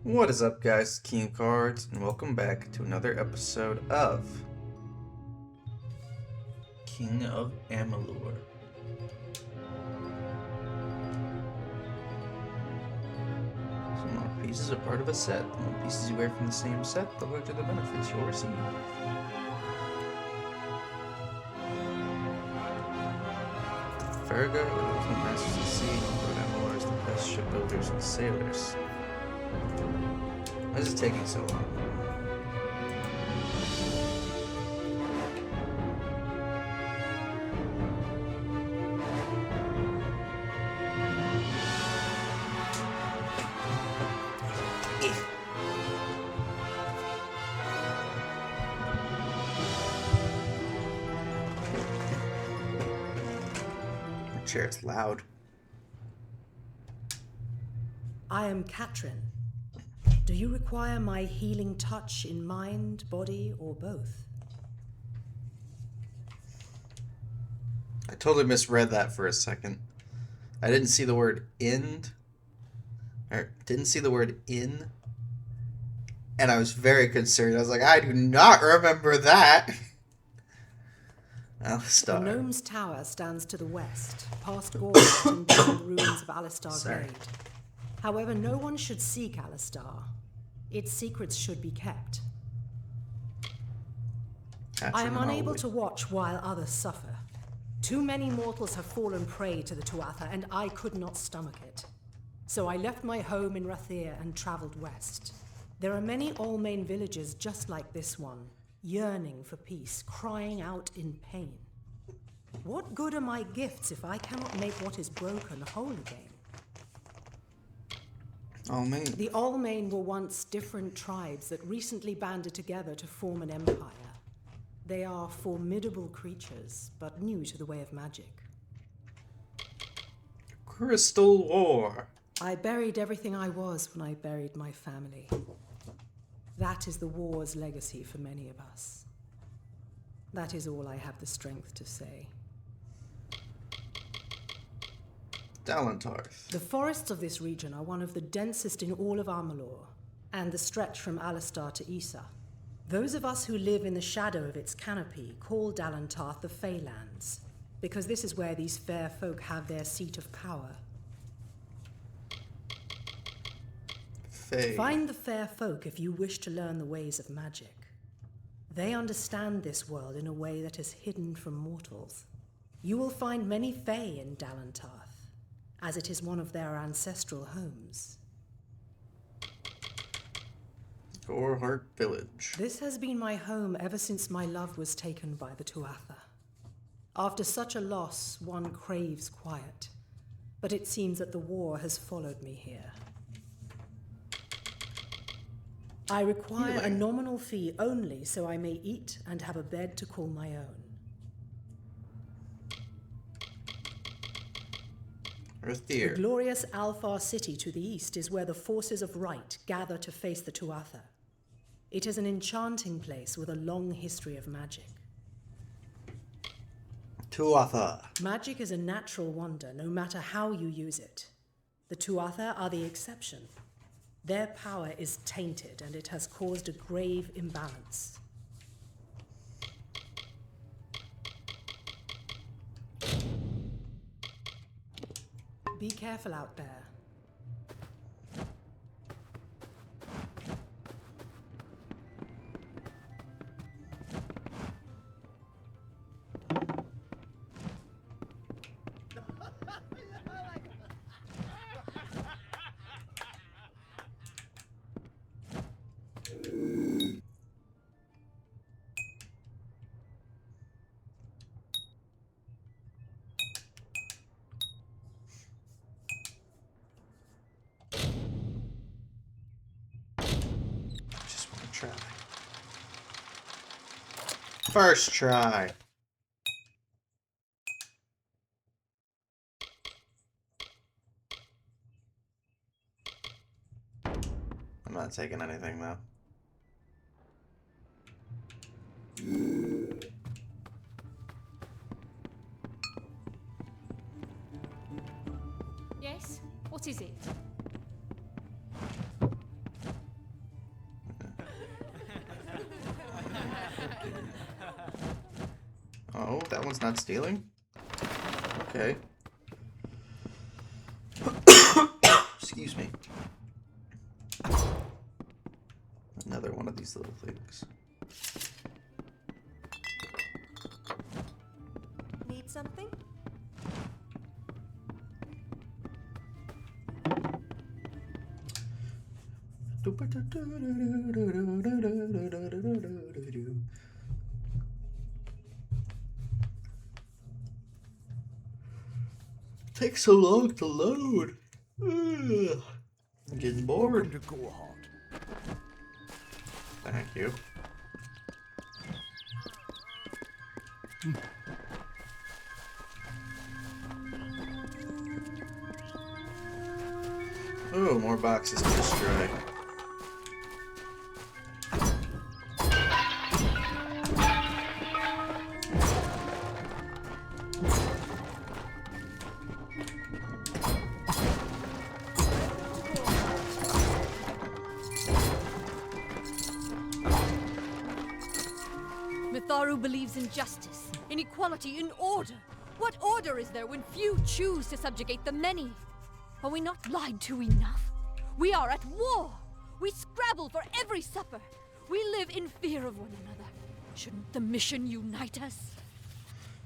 What is up, guys? King Cards, and welcome back to another episode of King of Amalur. So more pieces are part of a set. The more pieces you wear from the same set, the larger the benefits you'll receive. Farragut, the ultimate masters of the sea, Lord Amalur is the best shipbuilders and sailors. Why is it taking so long? My chair's loud. I am Katrin. Do you require my healing touch in mind, body, or both? I totally misread that for a second. I didn't see the word "in," or didn't see the word "in," and I was very concerned. I was like, I do not remember that. The Alistar. Gnome's Tower stands to the west, past Gorget and beyond the ruins of Alistar Sorry. Glade. However, no one should seek Alistar. Its secrets should be kept. I am unable to watch while others suffer. Too many mortals have fallen prey to the Tuatha, and I could not stomach it. So I left my home in Rathir and traveled west. There are many Allmain villages just like this one, yearning for peace, crying out in pain. What good are my gifts if I cannot make what is broken whole again? Allmain. The Allmain were once different tribes that recently banded together to form an empire. They are formidable creatures, but new to the way of magic. Crystal War. I buried everything I was when I buried my family. That is the war's legacy for many of us. That is all I have the strength to say. Dalantarth. The forests of this region are one of the densest in all of Amalur, and the stretch from Alistar to Issa. Those of us who live in the shadow of its canopy call Dalantarth the Feylands, because this is where these fair folk have their seat of power. Fey. Find the fair folk if you wish to learn the ways of magic. They understand this world in a way that is hidden from mortals. You will find many Fey in Dalantarth, as it is one of their ancestral homes. Goreheart Village. This has been my home ever since my love was taken by the Tuatha. After such a loss, one craves quiet, but it seems that the war has followed me here. I require a nominal fee only so I may eat and have a bed to call my own. The Rathir. glorious Alfar city to the east is where the forces of right gather to face the Tuatha. It is an enchanting place with a long history of magic. Tuatha. Magic is a natural wonder, no matter how you use it. The Tuatha are the exception. Their power is tainted, and it has caused a grave imbalance. Be careful out there. Just want to try. First try. I'm not taking anything though. Yes? What is it? one's not stealing? Okay. Excuse me. Another one of these little things. Need something? Takes so long to load. Ugh. I'm getting bored. Welcome to Karth. Thank you. Oh, more boxes to destroy. Mitharu believes in justice, in equality, in order. What order is there when few choose to subjugate the many? Are we not lied to enough? We are at war. We scrabble for every supper. We live in fear of one another. Shouldn't the mission unite us?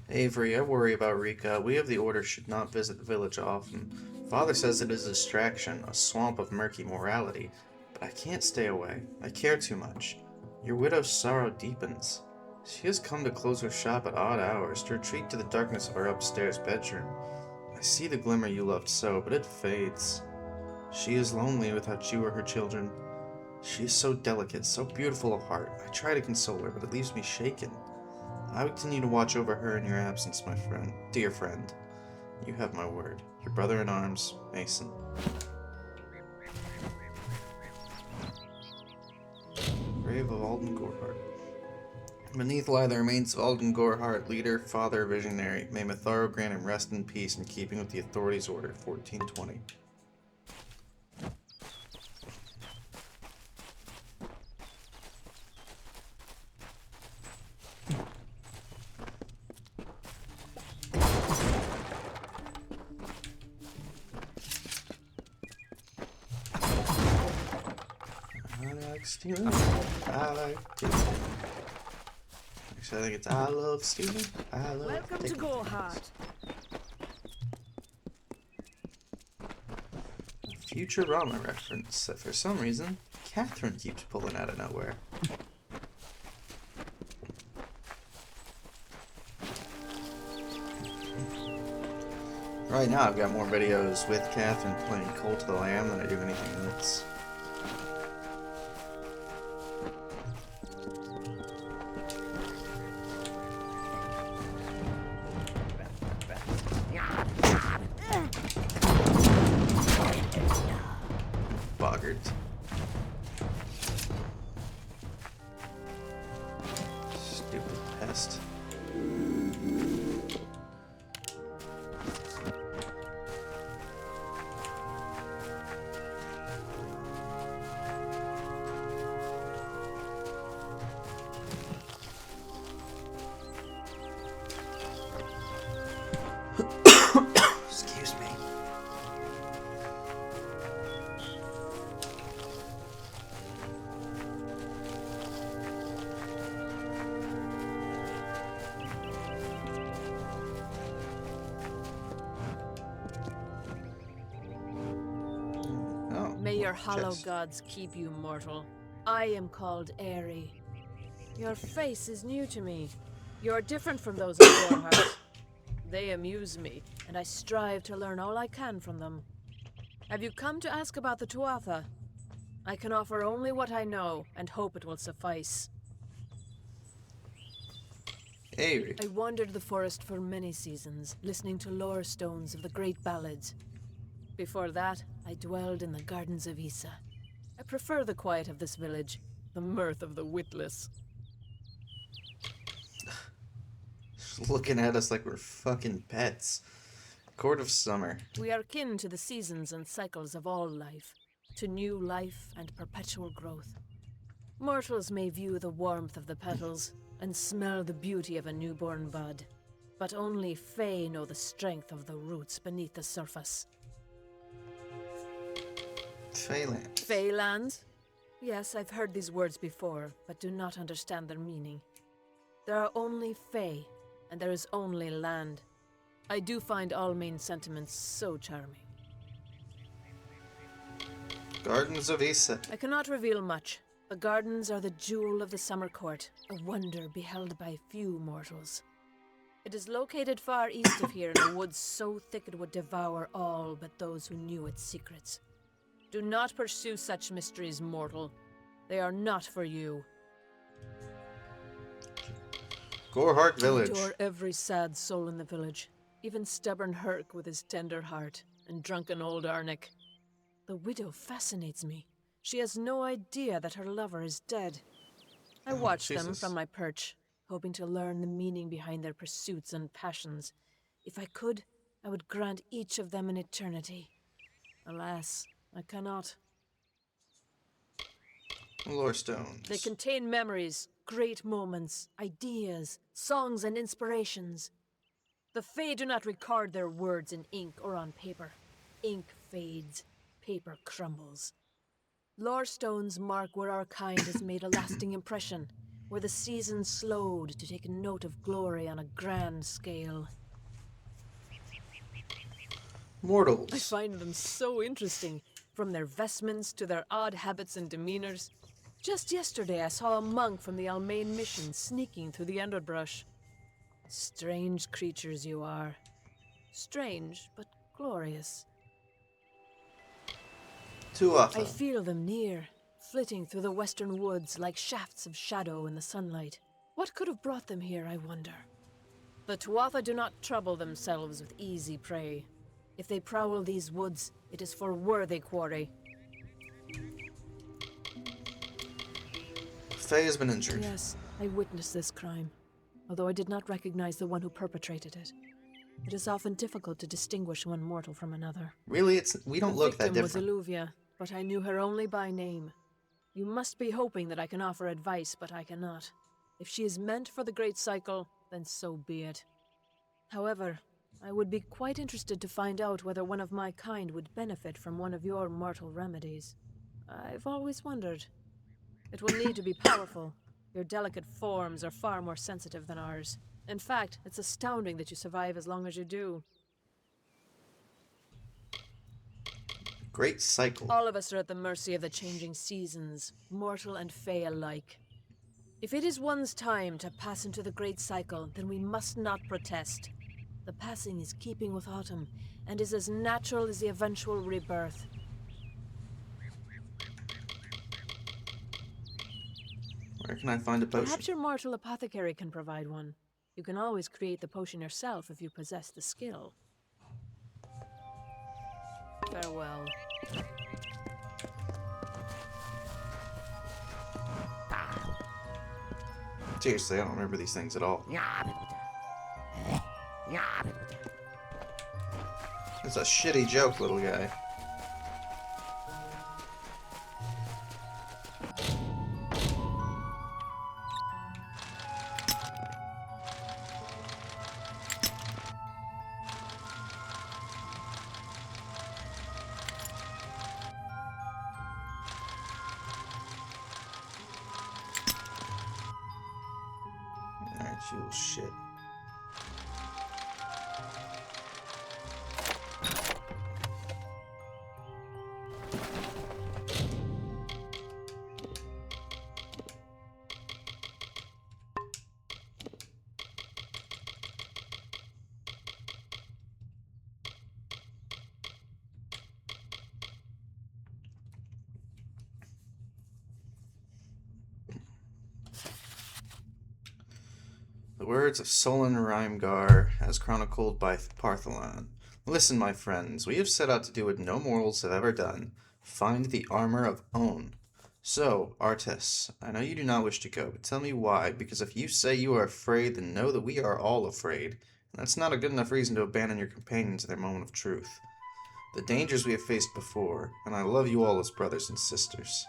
Avery, I worry about Rika. We of the Order should not visit the village often. Father says it is a distraction, a swamp of murky morality. But I can't stay away. I care too much. Your widow's sorrow deepens. She has come to close her shop at odd hours, to retreat to the darkness of her upstairs bedroom. I see the glimmer you loved so, but it fades. She is lonely without you or her children. She is so delicate, so beautiful of heart. I try to console her, but it leaves me shaken. I will continue to watch over her in your absence, my friend. Dear friend. You have my word. Your brother in arms, Mason. Grave of Alden Gorehart. Beneath lie the remains of Alden Gorehart, leader, father, visionary. May Mitharu grant him rest in peace in keeping with the authorities' order, 1420. I like stealing. I like taking. Actually, I think it's I love stealing. I love Welcome to taking Gorehart. things. Futurama reference that for some reason Catherine keeps pulling out of nowhere. Right now I've got more videos with Catherine playing Cult of the Lamb than I do anything else. Boggart. Stupid pest. Excuse me. Oh, May your hollow chest. gods keep you mortal. I am called Aerie. Your face is new to me. You're different from those of Gorehart. They amuse me, and I strive to learn all I can from them. Have you come to ask about the Tuatha? I can offer only what I know, and hope it will suffice. Avery. I wandered the forest for many seasons, listening to lore stones of the great ballads. Before that, I dwelled in the gardens of Issa. I prefer the quiet of this village, the mirth of the witless. Looking at us like we're fucking pets. Court of Summer. We are kin to the seasons and cycles of all life, to new life and perpetual growth. Mortals may view the warmth of the petals and smell the beauty of a newborn bud. but only Fae know the strength of the roots beneath the surface. Phalanx. Feylands? Yes, I've heard these words before, but do not understand their meaning. There are only Fae, and there is only land. I do find all main sentiments so charming. Gardens of Issa. I cannot reveal much. The gardens are the jewel of the summer court, a wonder beheld by few mortals. It is located far east of here in a wood so thick it would devour all but those who knew its secrets. Do not pursue such mysteries, mortal. They are not for you. Goreheart Village. Adore every sad soul in the village, even stubborn Herc with his tender heart, and drunken old Arnik. The widow fascinates me. She has no idea that her lover is dead. I watch them Jesus. from my perch, hoping to learn the meaning behind their pursuits and passions. If I could, I would grant each of them an eternity. Alas, I cannot. Lore stones. They contain memories, great moments, ideas, songs, and inspirations. The Fae do not record their words in ink or on paper. Ink fades, paper crumbles. Lore stones mark where our kind has made a lasting impression, where the seasons slowed to take note of glory on a grand scale. Mortals. I find them so interesting, from their vestments to their odd habits and demeanors. Just yesterday I saw a monk from the Almain mission sneaking through the underbrush. Strange creatures you are. Strange, but glorious. Tuatha. I feel them near, flitting through the western woods like shafts of shadow in the sunlight. What could have brought them here, I wonder? The Tuatha do not trouble themselves with easy prey. If they prowl these woods, it is for worthy quarry. Faye has been injured. Yes, I witnessed this crime, although I did not recognize the one who perpetrated it. It is often difficult to distinguish one mortal from another. Really, we don't look that The victim was different. Illuvia, but I knew her only by name. You must be hoping that I can offer advice, but I cannot. If she is meant for the Great Cycle, then so be it. However, I would be quite interested to find out whether one of my kind would benefit from one of your mortal remedies. I've always wondered. It will need to be powerful. Your delicate forms are far more sensitive than ours. In fact, it's astounding that you survive as long as you do. Great cycle. All of us are at the mercy of the changing seasons, mortal and fey alike. If it is one's time to pass into the Great Cycle, then we must not protest. The passing is keeping with autumn, and is as natural as the eventual rebirth. Where can I find a potion? Perhaps your mortal apothecary can provide one. You can always create the potion yourself if you possess the skill. Farewell. Seriously, I don't remember these things at all. It's a shitty joke, little guy. Alright, you little shit. The words of Solon Rhymegar, as chronicled by Partholon. Listen, my friends, we have set out to do what no mortals have ever done, find the armor of On. So, Artis, I know you do not wish to go, but tell me why, because if you say you are afraid, then know that we are all afraid. And that's not a good enough reason to abandon your companions in their moment of truth. The dangers we have faced before, and I love you all as brothers and sisters.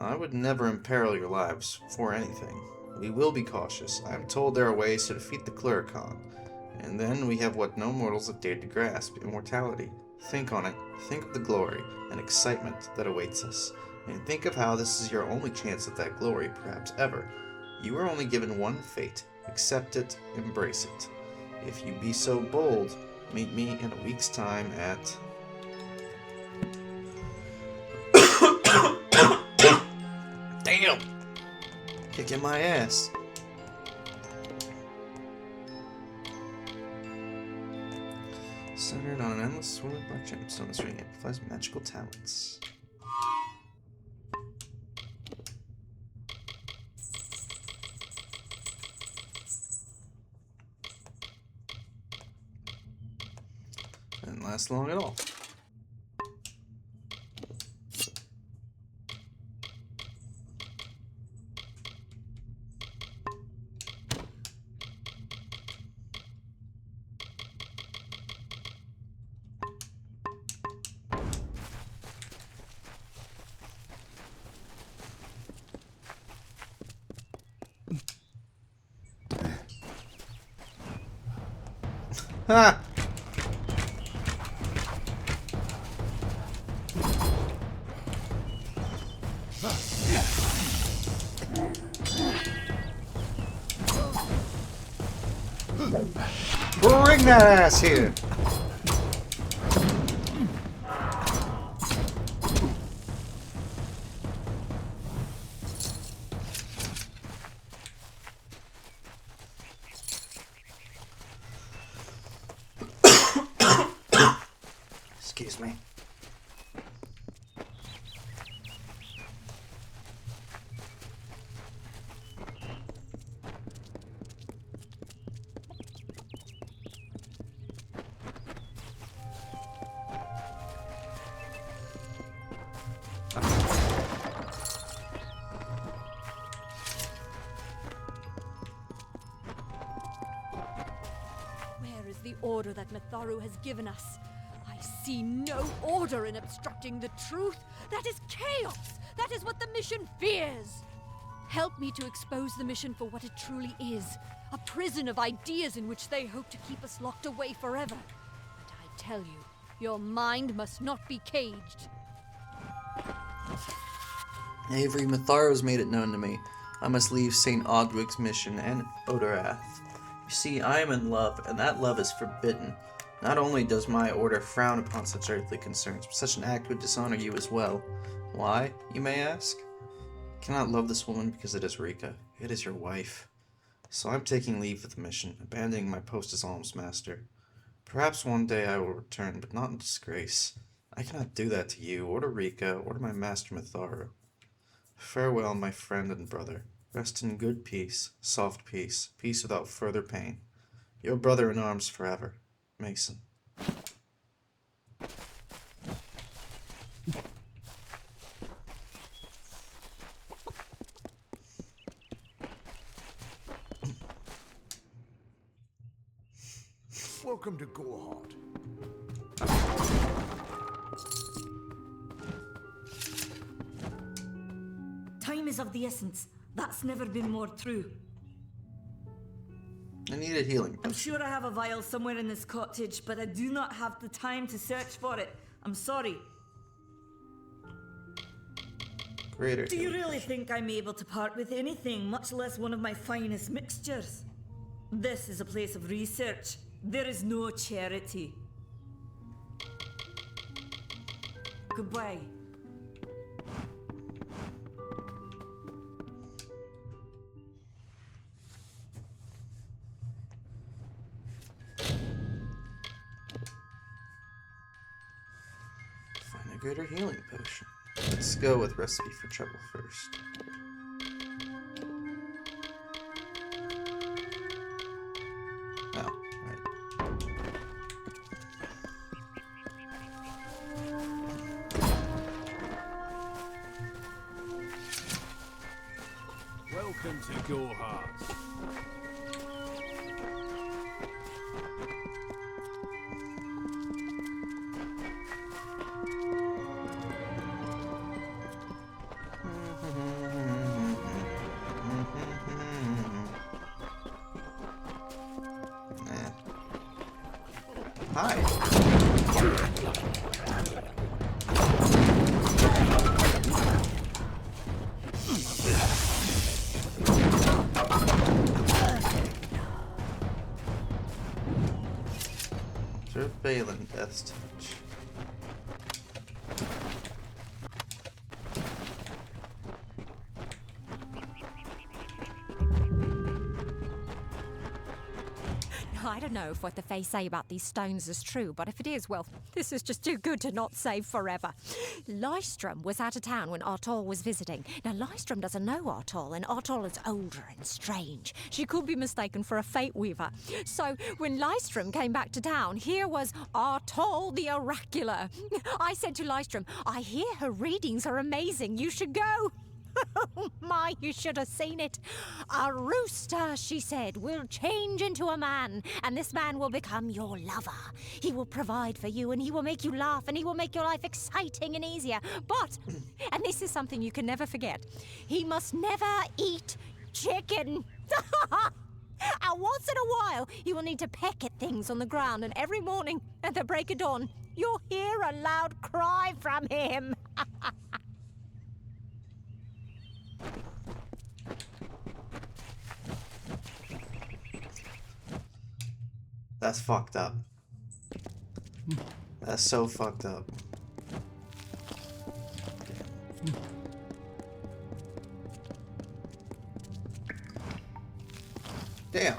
I would never imperil your lives for anything. We will be cautious. I am told there are ways to defeat the Cluricon. And then we have what no mortals have dared to grasp, immortality. Think on it. Think of the glory and excitement that awaits us. And think of how this is your only chance at that glory, perhaps ever. You are only given one fate. Accept it, embrace it. If you be so bold, meet me in a week's time at... Damn! Kicking my ass. Centered on an endless swirl of black gemstone, this ring amplifies magical talents. Didn't last long at all. Ha! Bring that ass here! Excuse me. Where is the order that Mitharu has given us? I see no order in obstructing the truth. That is chaos. That is what the mission fears. Help me to expose the mission for what it truly is. A prison of ideas in which they hope to keep us locked away forever. But I tell you, your mind must not be caged. Avery, Mitharu has made it known to me. I must leave St. Odwig's mission and Odorath. You see, I am in love, and that love is forbidden. Not only does my order frown upon such earthly concerns, but such an act would dishonor you as well. Why, you may ask? I cannot love this woman because it is Rika. It is your wife. So I'm taking leave of the mission, abandoning my post as alms master. Perhaps one day I will return, but not in disgrace. I cannot do that to you, or to Rika, or to my master Mitharu. Farewell, my friend and brother. Rest in good peace, soft peace, peace without further pain. Your brother in arms forever, Mason. Welcome to Gorhard. Time is of the essence. That's never been more true. I need a healing I'm potion. sure I have a vial somewhere in this cottage, but I do not have the time to search for it. I'm sorry. Greater Do you healing really potion. think I'm able to part with anything, much less one of my finest mixtures? This is a place of research. There is no charity. Goodbye. Find a greater healing potion. Let's go with recipe for trouble first. Oh, right. Welcome to Gorhard. Hi. Surveillance test. I don't know if what the Fae say about these stones is true, but if it is, well, this is just too good to not save forever. Lystrom was out of town when Artol was visiting. Now, Lystrom doesn't know Artol, and Artol is older and strange. She could be mistaken for a Fate Weaver. So, when Lystrom came back to town, here was Artol the Oracular. I said to Lystrom, I hear her readings are amazing. You should go. Oh my, you should have seen it. A rooster, she said, will change into a man, and this man will become your lover. He will provide for you, and he will make you laugh, and he will make your life exciting and easier. But, and this is something you can never forget, he must never eat chicken. And once in a while, he will need to peck at things on the ground, and every morning at the break of dawn, you'll hear a loud cry from him. That's fucked up. That's so fucked up. Damn.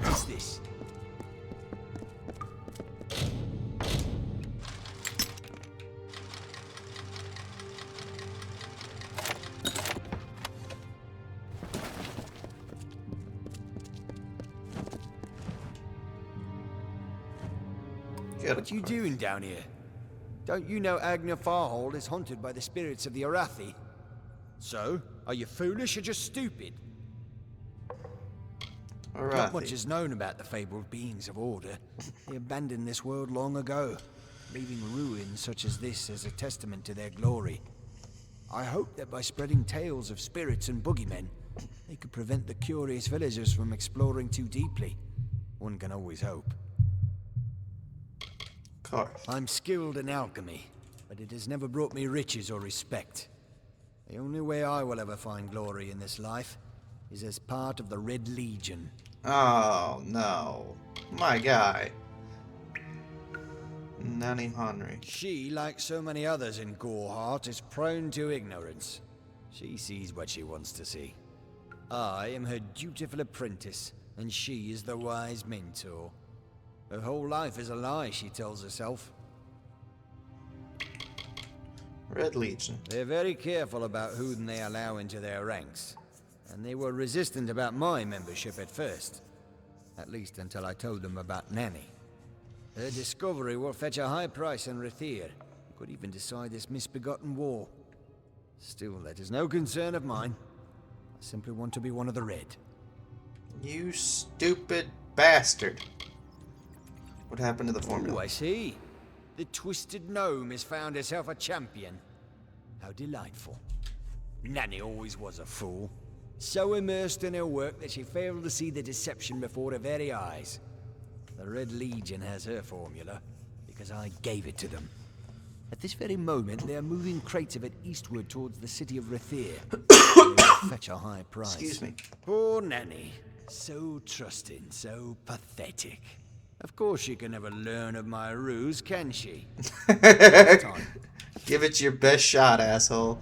What's this? What you doing down here? Don't you know Agna Farhold is haunted by the spirits of the Arathi? So, are you foolish or just stupid? Not much is known about the fabled beings of Order. They abandoned this world long ago, leaving ruins such as this as a testament to their glory. I hope that by spreading tales of spirits and boogeymen, they could prevent the curious villagers from exploring too deeply. One can always hope. Karth. I'm skilled in alchemy, but it has never brought me riches or respect. The only way I will ever find glory in this life is as part of the Red Legion. Oh no. My guy. Nanny Henry. She, like so many others in Goreheart, is prone to ignorance. She sees what she wants to see. I am her dutiful apprentice, and she is the wise mentor. Her whole life is a lie, she tells herself. Red Legion. They're very careful about who they allow into their ranks, and they were resistant about my membership at first. At least until I told them about Nanny. Her discovery will fetch a high price in Rathir. Could even decide this misbegotten war. Still, that is no concern of mine. I simply want to be one of the Red. You stupid bastard. What happened to the Oh, formula? I see. The Twisted Gnome has found herself a champion. How delightful. Nanny always was a fool. So immersed in her work that she failed to see the deception before her very eyes. The Red Legion has her formula, because I gave it to them. At this very moment, they are moving crates of it eastward towards the city of Rathir. They will fetch a high price. Excuse me. Poor Nanny. So trusting, so pathetic. Of course she can never learn of my ruse, can she? Time. Give it your best shot, asshole.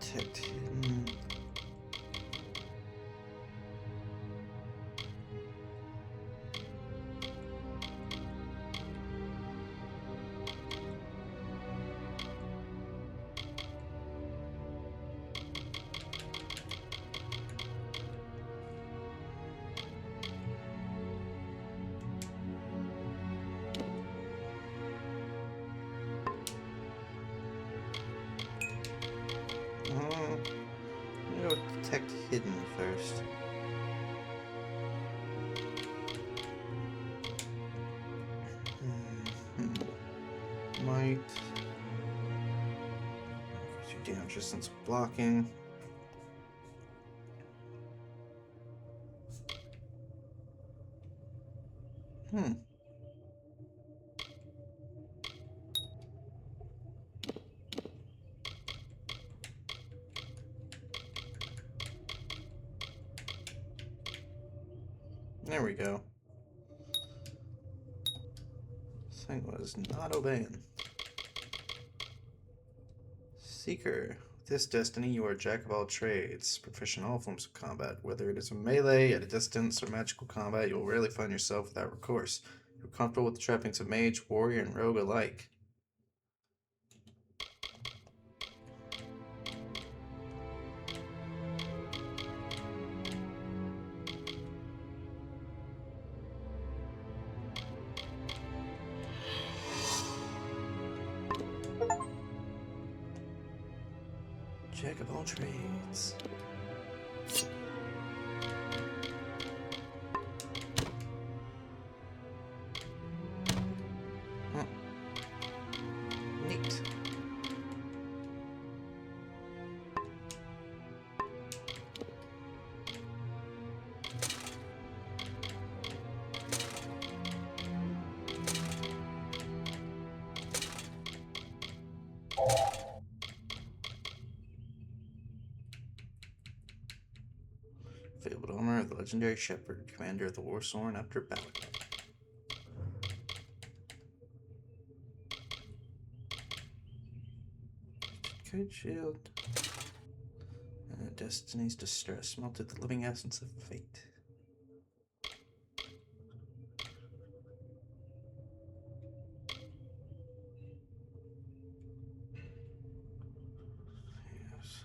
Detect hidden. first. Might. Increase your damage resistance with blocking. There we go. This thing was not obeying. Seeker. With this destiny, you are a jack of all trades, proficient in all forms of combat. Whether it is a melee, at a distance, or magical combat, you will rarely find yourself without recourse. You're comfortable with the trappings of mage, warrior, and rogue alike. Jack of all trades. Huh. Neat. Fabled owner of the legendary shepherd, commander of the Warsworn after battle. Good shield. Destiny's distress melted the living essence of fate. Yes.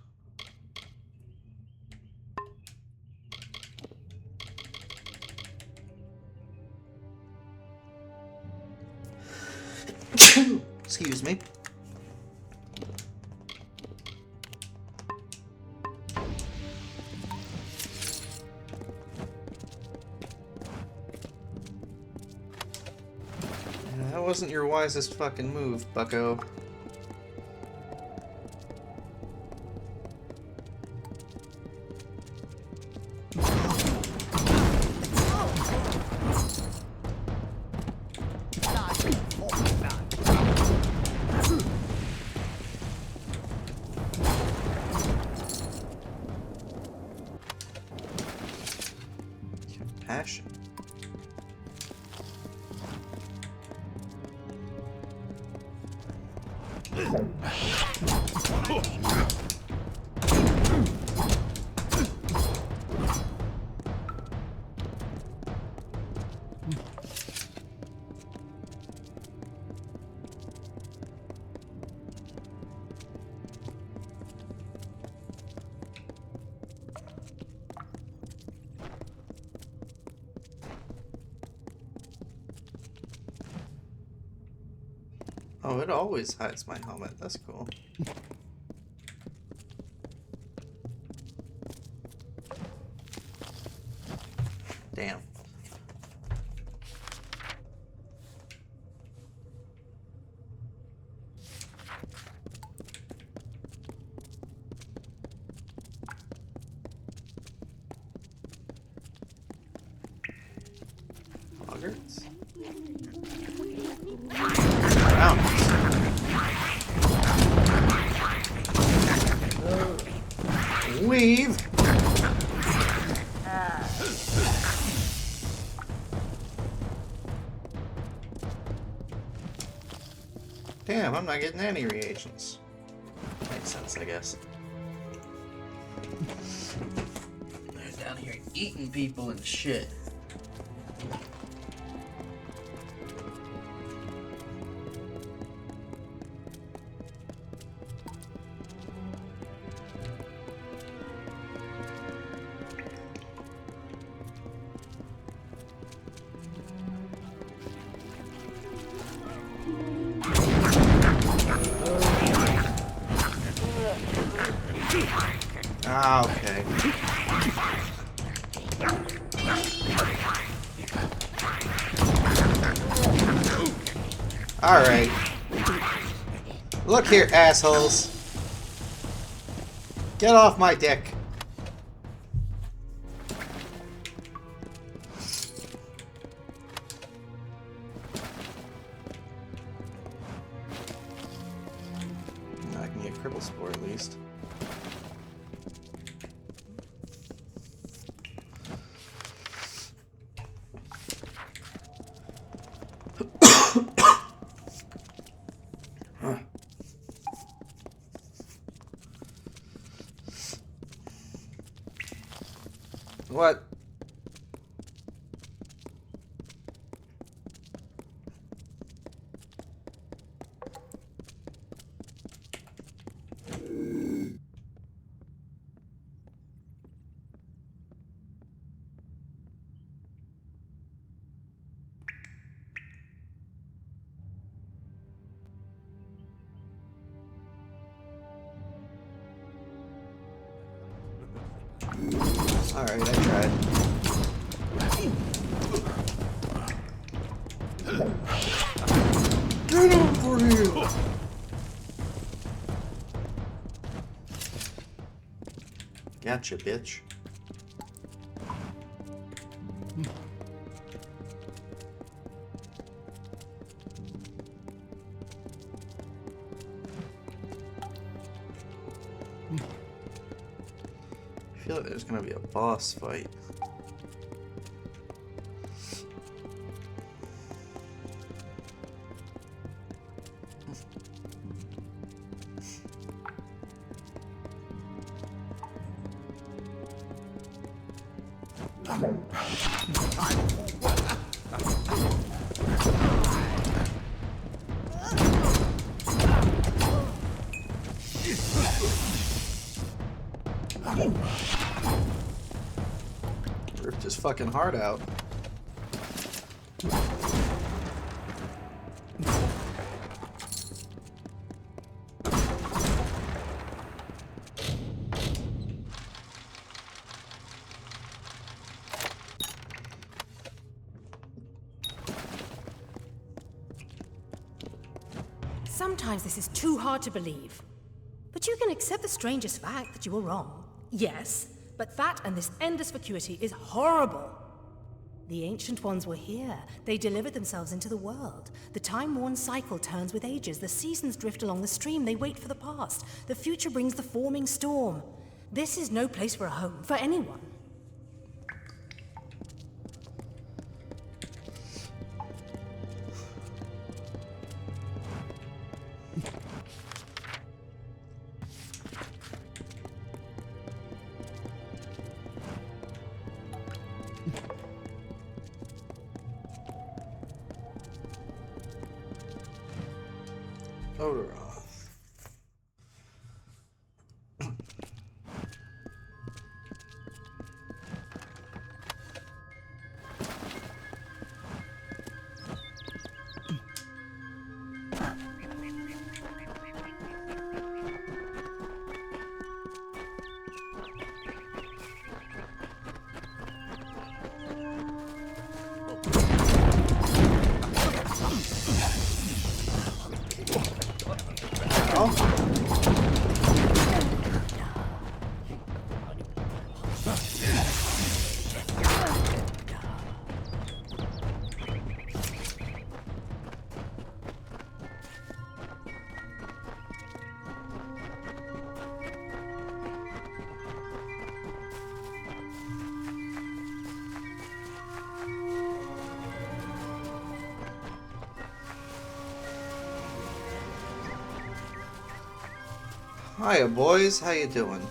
Excuse me. That wasn't your wisest fucking move, bucko. Passion. Oh, it always hides my helmet. That's cool. Damn. Hoggarts? Weave. Damn, I'm not getting any reagents. Makes sense, I guess. They're down here eating people and shit. Ah, okay. Alright. Look here, assholes. Get off my dick. I can get cripple spore at least. What? Alright, I tried. Get over here! Gotcha, bitch. I feel like there's gonna be a boss fight. Ripped his fucking heart out. Sometimes this is too hard to believe. But you can accept the strangest fact that you were wrong. Yes, but that and this endless vacuity is horrible. The Ancient Ones were here. They delivered themselves into the world. The time-worn cycle turns with ages. The seasons drift along the stream. They wait for the past. The future brings the forming storm. This is no place for a home, for anyone. Odoroth. Hiya, boys. How you doing?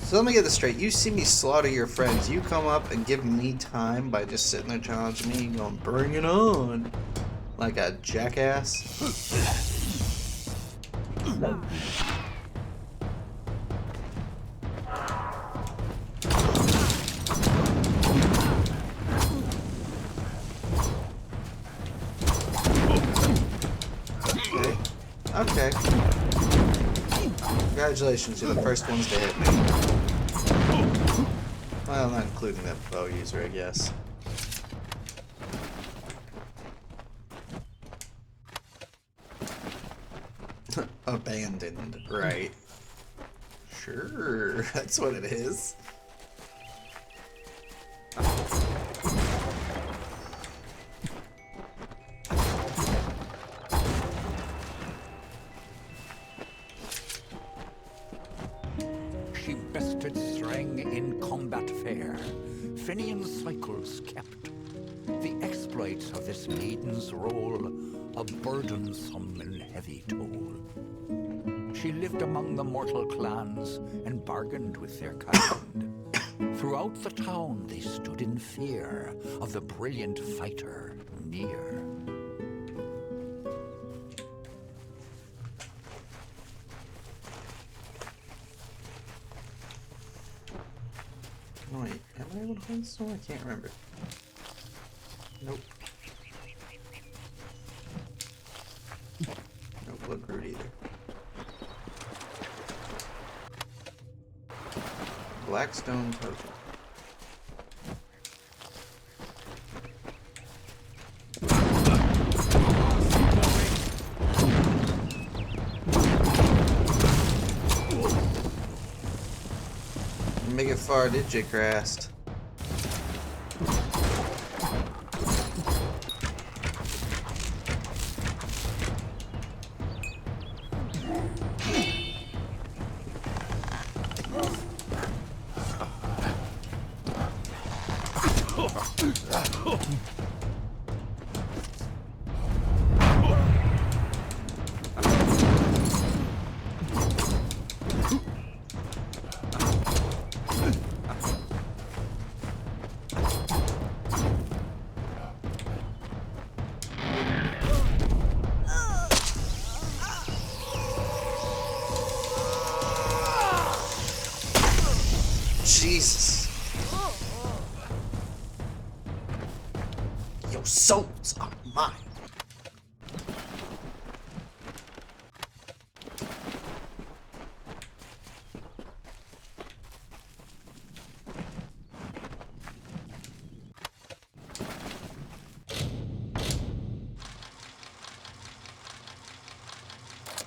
So let me get this straight. You see me slaughter your friends. You come up and give me time by just sitting there challenging me and going, bring it on. Like a jackass. Okay. Congratulations, you're the first ones to hit me. Well, not including that bow user, I guess. Abandoned, right. Sure, that's what it is. She bested Thrang in combat fair. Fenian cycles kept. The exploits of this maiden's role, a burdensome and heavy toll. She lived among the mortal clans and bargained with their kind. Throughout the town they stood in fear of the brilliant fighter near. Oh, wait, am I able to hold this one? I can't remember. Nope. No blood root either. Blackstone token. Make it far, did you, Karth? Jesus. Your souls are mine.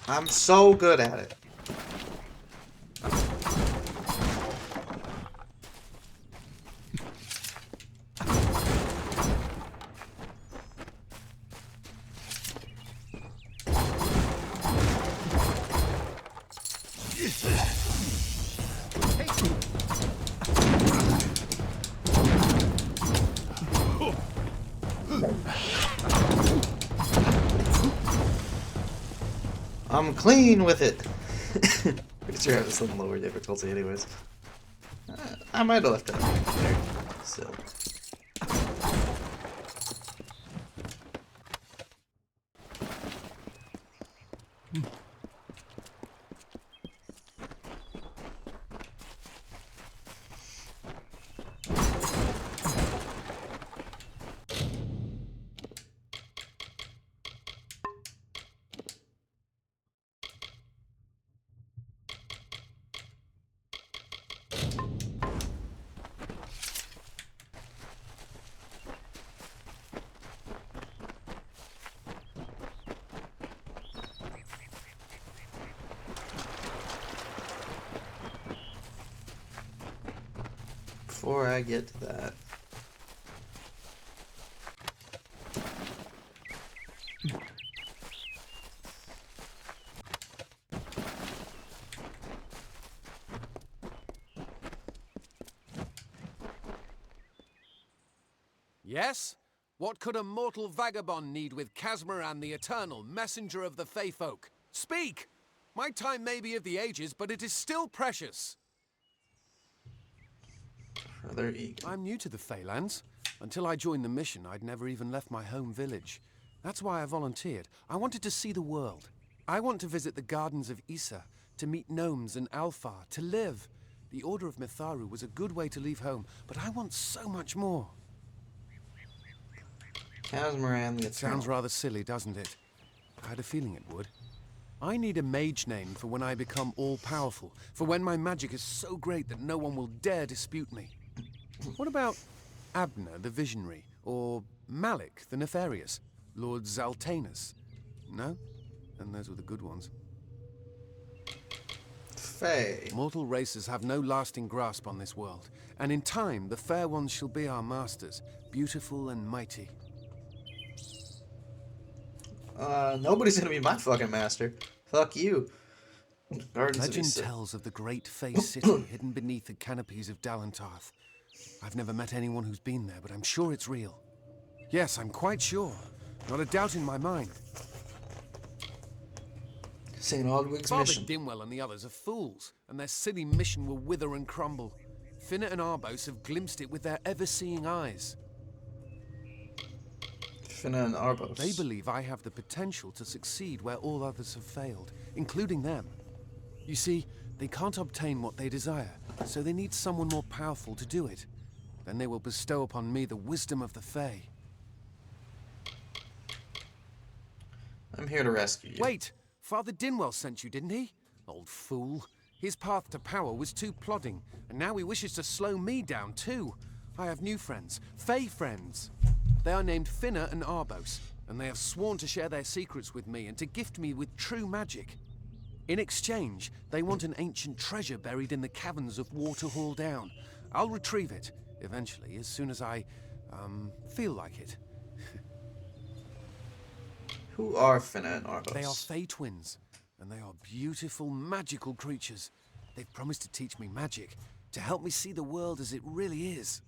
I'm so good at it. I'm clean with it. Pretty sure I have this on lower difficulty anyways. I might have left it on there. Still. Before I get to that. Yes? What could a mortal vagabond need with Casmaran the Eternal, messenger of the Fae Folk? Speak! My time may be of the ages, but it is still precious. Brother Egan. I'm new to the Feylands. Until I joined the mission, I'd never even left my home village. That's why I volunteered. I wanted to see the world. I want to visit the gardens of Issa, to meet gnomes and Alfar, to live. The Order of Mitharu was a good way to leave home, but I want so much more. Casmaran the Eternal. Sounds rather silly, doesn't it? I had a feeling it would. I need a mage name for when I become all-powerful, for when my magic is so great that no one will dare dispute me. What about Abner the Visionary, or Malik the Nefarious, Lord Zaltanus? No? Then those were the good ones. Faye. Mortal races have no lasting grasp on this world, and in time the fair ones shall be our masters, beautiful and mighty. Nobody's gonna be my fucking master. Fuck you. Gardens of Legend Issa. tells of the great Fey city hidden beneath the canopies of Dalantarth. I've never met anyone who's been there, but I'm sure it's real. Yes, I'm quite sure. Not a doubt in my mind. St. Aldwig's Father mission. Dimwell and the others are fools, and their silly mission will wither and crumble. Finna and Arbos have glimpsed it with their ever-seeing eyes. Finna and Arbos. They believe I have the potential to succeed where all others have failed, including them. You see, they can't obtain what they desire, so they need someone more powerful to do it. Then they will bestow upon me the wisdom of the Fae. I'm here to rescue you. Wait! Father Dinwell sent you, didn't he? Old fool. His path to power was too plodding, and now he wishes to slow me down too. I have new friends, Fae friends. They are named Finna and Arbos, and they have sworn to share their secrets with me and to gift me with true magic. In exchange, they want an ancient treasure buried in the caverns of Waterhall Down. I'll retrieve it, eventually, as soon as I, feel like it. Who are Finna and Arbos? They are Fae twins, and they are beautiful, magical creatures. They've promised to teach me magic, to help me see the world as it really is.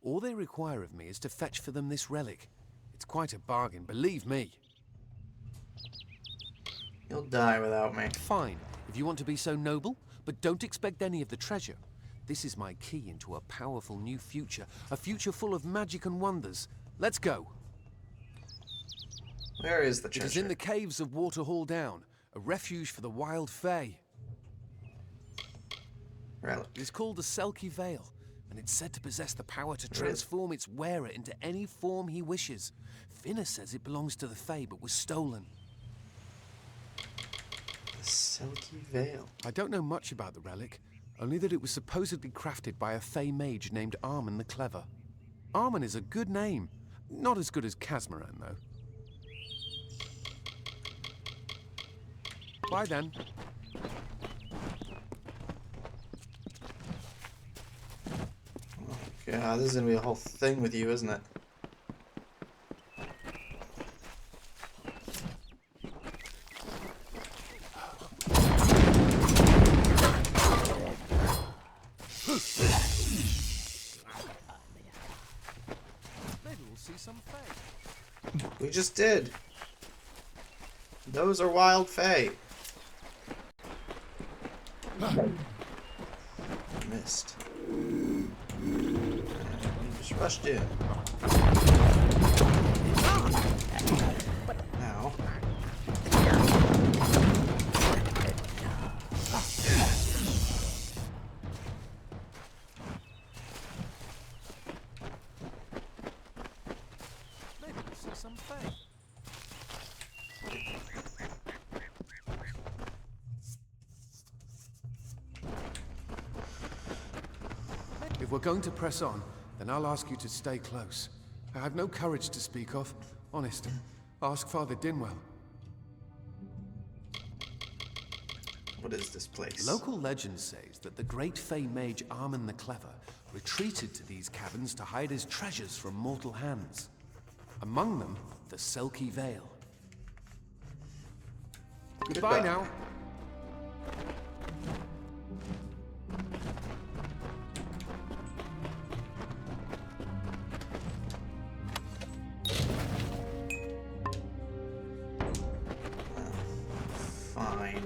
All they require of me is to fetch for them this relic. It's quite a bargain, believe me. You'll die without me. Fine, if you want to be so noble, but don't expect any of the treasure. This is my key into a powerful new future, a future full of magic and wonders. Let's go. Where is the It treasure? is in the caves of Waterhall Down, a refuge for the wild Fae. Relic. It is called the Selkie Veil, and it's said to possess the power to transform its wearer into any form he wishes. Finna says it belongs to the Fae, but was stolen. The Selkie Veil. I don't know much about the relic, only that it was supposedly crafted by a Fae mage named Armen the Clever. Armen is a good name. Not as good as Casmaran, though. Bye then. God, this is gonna be a whole thing with you, isn't it? Maybe we'll see some Fae. We just did. Those are wild Fae. Missed. Just rushed in. Now. Maybe we'll see some Fae. If we're going to press on, then I'll ask you to stay close. I have no courage to speak of. Honest. Ask Father Dinwell. What is this place? Local legend says that the great Fey mage Armen the Clever retreated to these caverns to hide his treasures from mortal hands. Among them, the Selkie Veil. Goodbye now. Fine.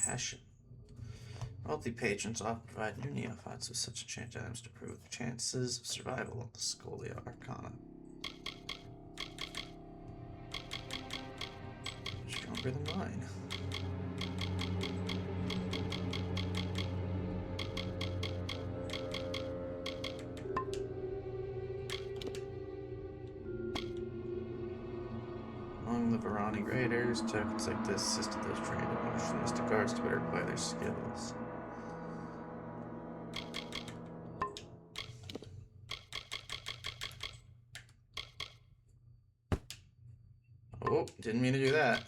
Passion. Wealthy patrons often provide new neophytes with such enchanted items to improve the chances of survival of the Scholia Arcana. Stronger than mine. Among the Varani raiders, tokens like this assisted those trained in martial mystic arts to better apply their skills. Oh, didn't mean to do that.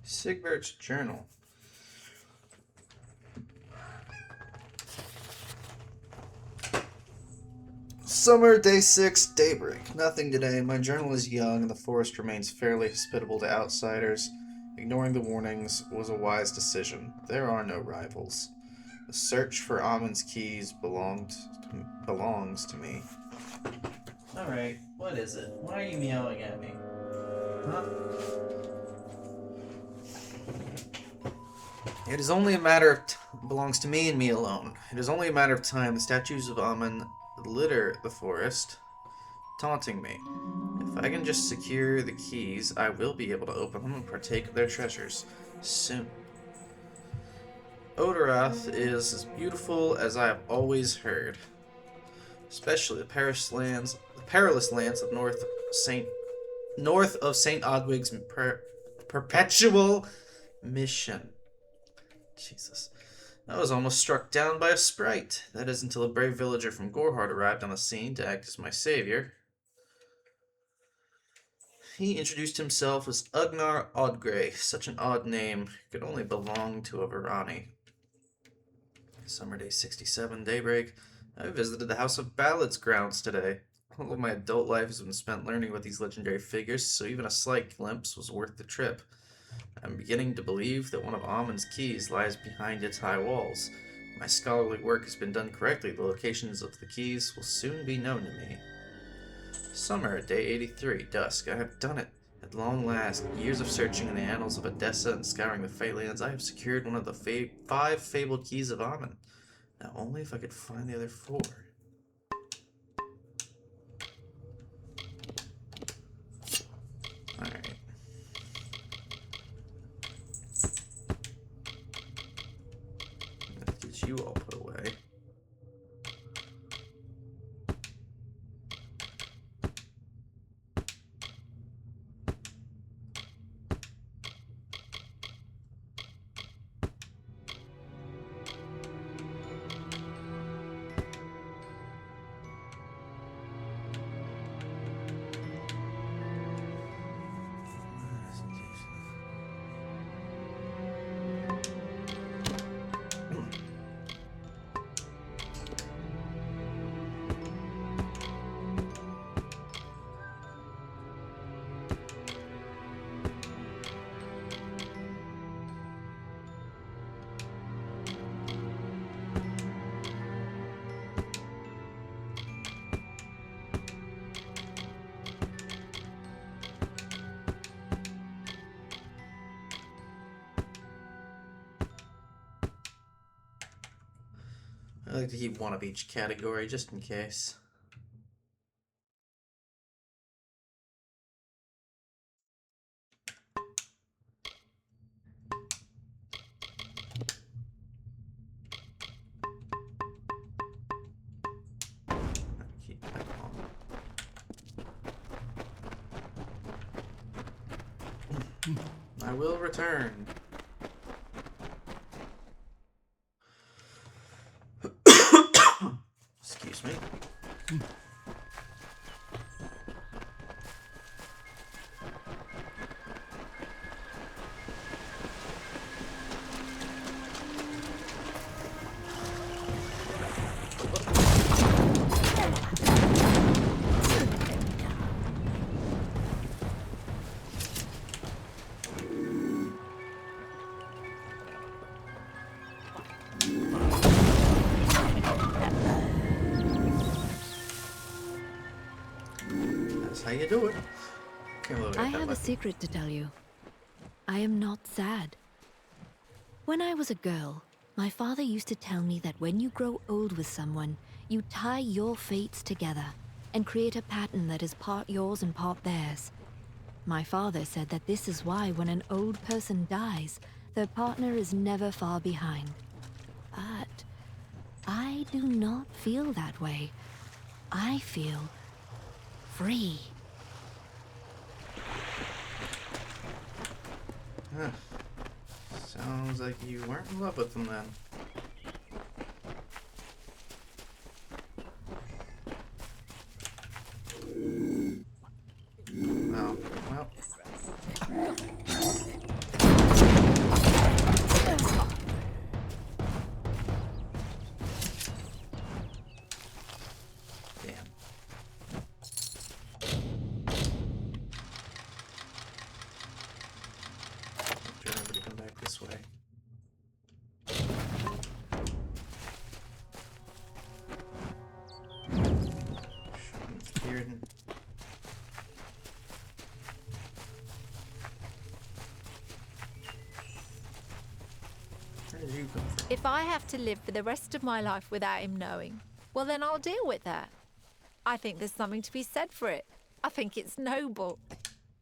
Sigbert's journal. Summer, day 6, daybreak. Nothing today. My journal is young and the forest remains fairly hospitable to outsiders. Ignoring the warnings was a wise decision. There are no rivals. The search for Amon's keys belongs to me. Alright, what is it? Why are you meowing at me? Huh? It is only a matter of belongs to me and me alone. It is only a matter of time. The statues of Amon litter the forest, taunting me. If I can just secure the keys, I will be able to open them and partake of their treasures soon. Odorath is as beautiful as I have always heard, especially the perilous lands of north of Saint Odwig's perpetual mission. Jesus. I was almost struck down by a sprite. That is until a brave villager from Gorhard arrived on the scene to act as my savior. He introduced himself as Ugnar Odgrey. Such an odd name. Could only belong to a Varani. Summer day 67, daybreak. I visited the House of Ballad's grounds today. All of my adult life has been spent learning about these legendary figures, so even a slight glimpse was worth the trip. I'm beginning to believe that one of Amon's keys lies behind its high walls. If my scholarly work has been done correctly, the locations of the keys will soon be known to me. Summer, day 83, dusk. I have done it. At long last, years of searching in the annals of Odessa and scouring the Feylands, I have secured one of the 5 fabled keys of Amon. Now only if I could find the other 4. Alright. Let's get you all put away. I like to keep one of each category just in case. Keep that on. I will return. Excuse me. you doing? Can't believe I got that have a lucky. secret to tell you. I am not sad. When I was a girl, my father used to tell me that when you grow old with someone, you tie your fates together and create a pattern that is part yours and part theirs. My father said that this is why when an old person dies, their partner is never far behind. But I do not feel that way. I feel free. Huh. Sounds like you weren't in love with him then. Oh, well. Damn. Remember to come back this way. Here. Where did you come from? If I have to live for the rest of my life without him knowing, well, then I'll deal with that. I think there's something to be said for it. I think it's noble.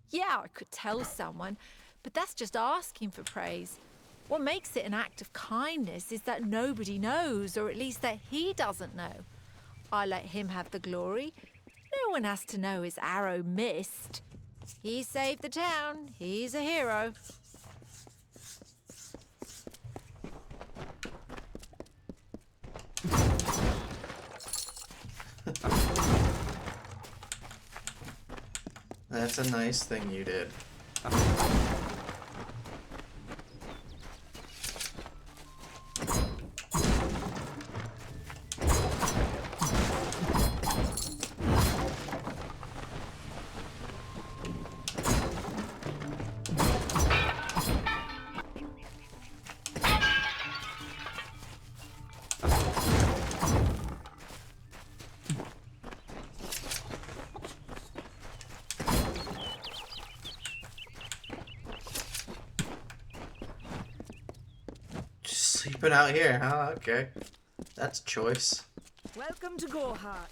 Yeah, I could tell someone, but that's just asking for praise. What makes it an act of kindness is that nobody knows, or at least that he doesn't know. I let him have the glory. No one has to know his arrow missed. He saved the town. He's a hero. That's a nice thing you did. Sleeping out here, huh? Okay. That's choice. Welcome to Gorhart.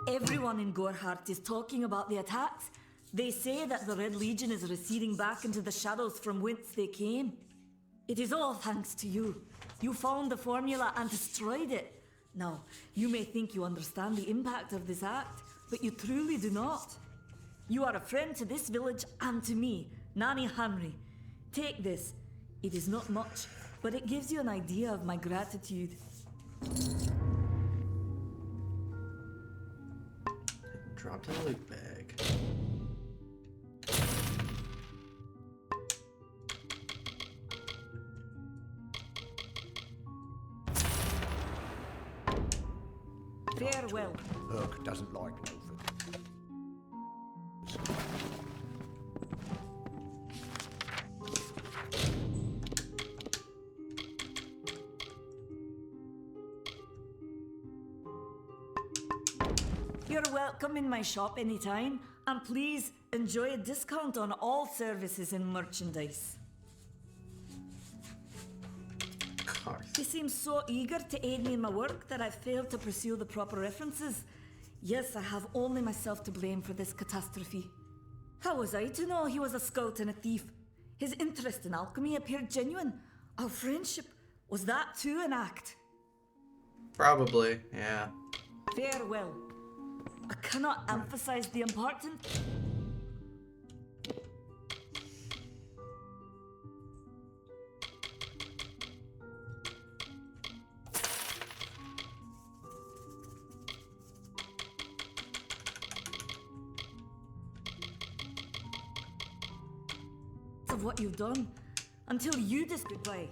Everyone in Gorhart is talking about the attacks. They say that the Red Legion is receding back into the shadows from whence they came. It is all thanks to you. You found the formula and destroyed it. Now, you may think you understand the impact of this act, but you truly do not. You are a friend to this village and to me, Nanny Henry. Take this. It is not much, but it gives you an idea of my gratitude. Dropped in a loot bag. Farewell. Herc doesn't like no You're welcome in my shop anytime, and please enjoy a discount on all services and merchandise. Karth. He seems so eager to aid me in my work that I've failed to pursue the proper references. Yes, I have only myself to blame for this catastrophe. How was I to know he was a scout and a thief? His interest in alchemy appeared genuine. Our friendship, was that too an act? Probably, yeah. Farewell. I cannot emphasize the importance. Of what you've done until you just goodbye.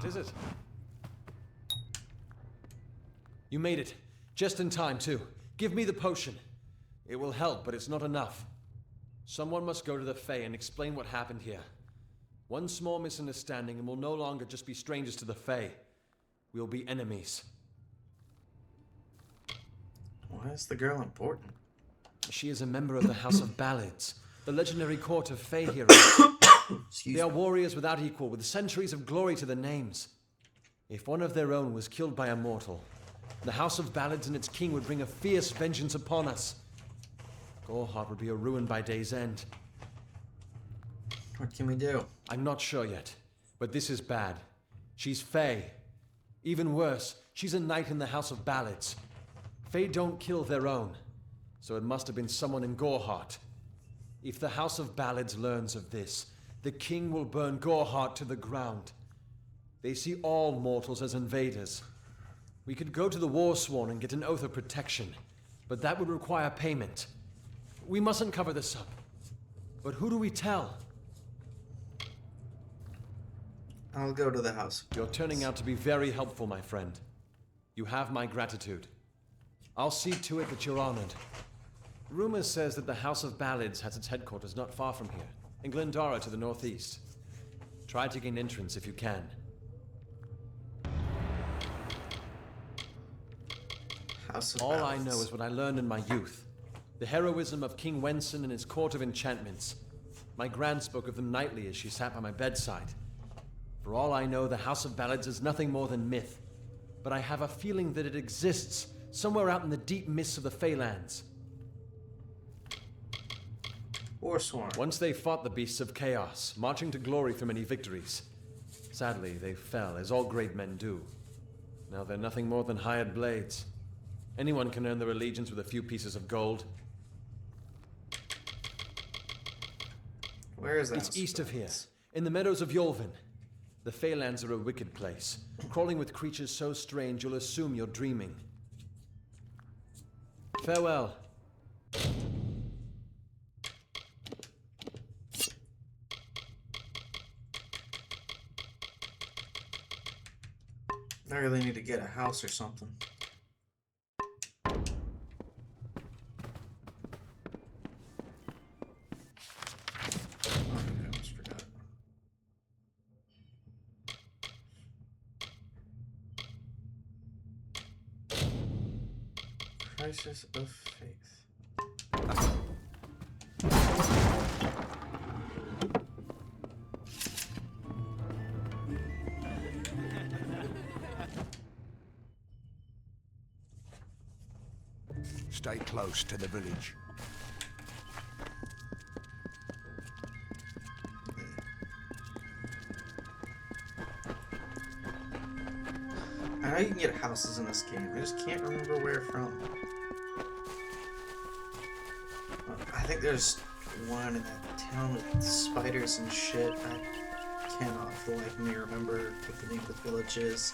is it? You made it. Just in time, too. Give me the potion. It will help, but it's not enough. Someone must go to the Fae and explain what happened here. One small misunderstanding and we'll no longer just be strangers to the Fae. We'll be enemies. Why is the girl important? She is a member of the House of Ballads, the legendary court of Fae heroes. They are warriors without equal, with centuries of glory to their names. If one of their own was killed by a mortal, the House of Ballads and its king would bring a fierce vengeance upon us. Gorehart would be a ruin by day's end. What can we do? I'm not sure yet, but this is bad. She's Fae. Even worse, she's a knight in the House of Ballads. Fae don't kill their own, so it must have been someone in Gorehart. If the House of Ballads learns of this, the king will burn Gorehart to the ground. They see all mortals as invaders. We could go to the Warsworn and get an oath of protection, but that would require payment. We mustn't cover this up. But who do we tell? I'll go to the house. You're turning out to be very helpful, my friend. You have my gratitude. I'll see to it that you're honored. Rumor says that the House of Ballads has its headquarters not far from here, in Glendara to the northeast. Try to gain entrance if you can. House of All Ballads. I know is what I learned in my youth. The heroism of King Wenson and his court of enchantments. My gran spoke of them nightly as she sat by my bedside. For all I know, the House of Ballads is nothing more than myth. But I have a feeling that it exists somewhere out in the deep mists of the Feylands. Warsworn. Once they fought the beasts of chaos, marching to glory for many victories. Sadly, they fell, as all great men do. Now they're nothing more than hired blades. Anyone can earn their allegiance with a few pieces of gold. Where is that? It's east of here, in the meadows of Yolvin. The Feylands are a wicked place, crawling with creatures so strange you'll assume you're dreaming. Farewell. I really need to get a house or something. I almost forgot. Crisis of Faith. Stay close to the village. I know you can get houses in this game. I just can't remember where from. I think there's one in that town with spiders and shit. I cannot for the life of me remember what the name of the village is.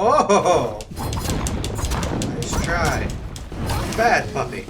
Oh! Nice try. Bad puppy.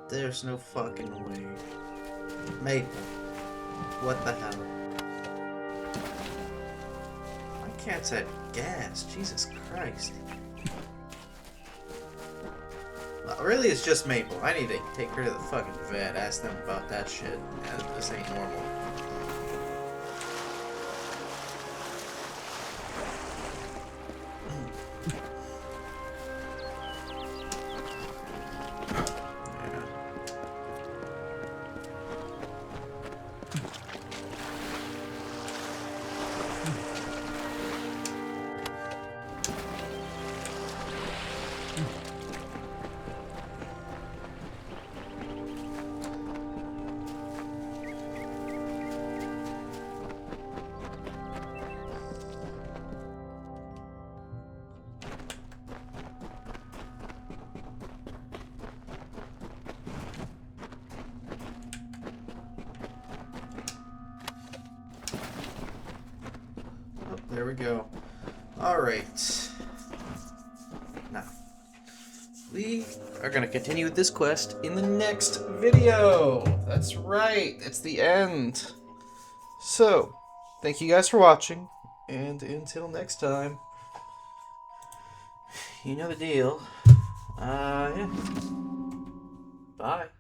There's no fucking way. Maple. What the hell? My cat's at gas. Jesus Christ. Really, it's just Maple. I need to take her to the fucking vet, ask them about that shit. This ain't normal. There we go. Alright. Now, we are going to continue with this quest in the next video. That's right. It's the end. So, thank you guys for watching. And until next time, you know the deal. Yeah. Bye.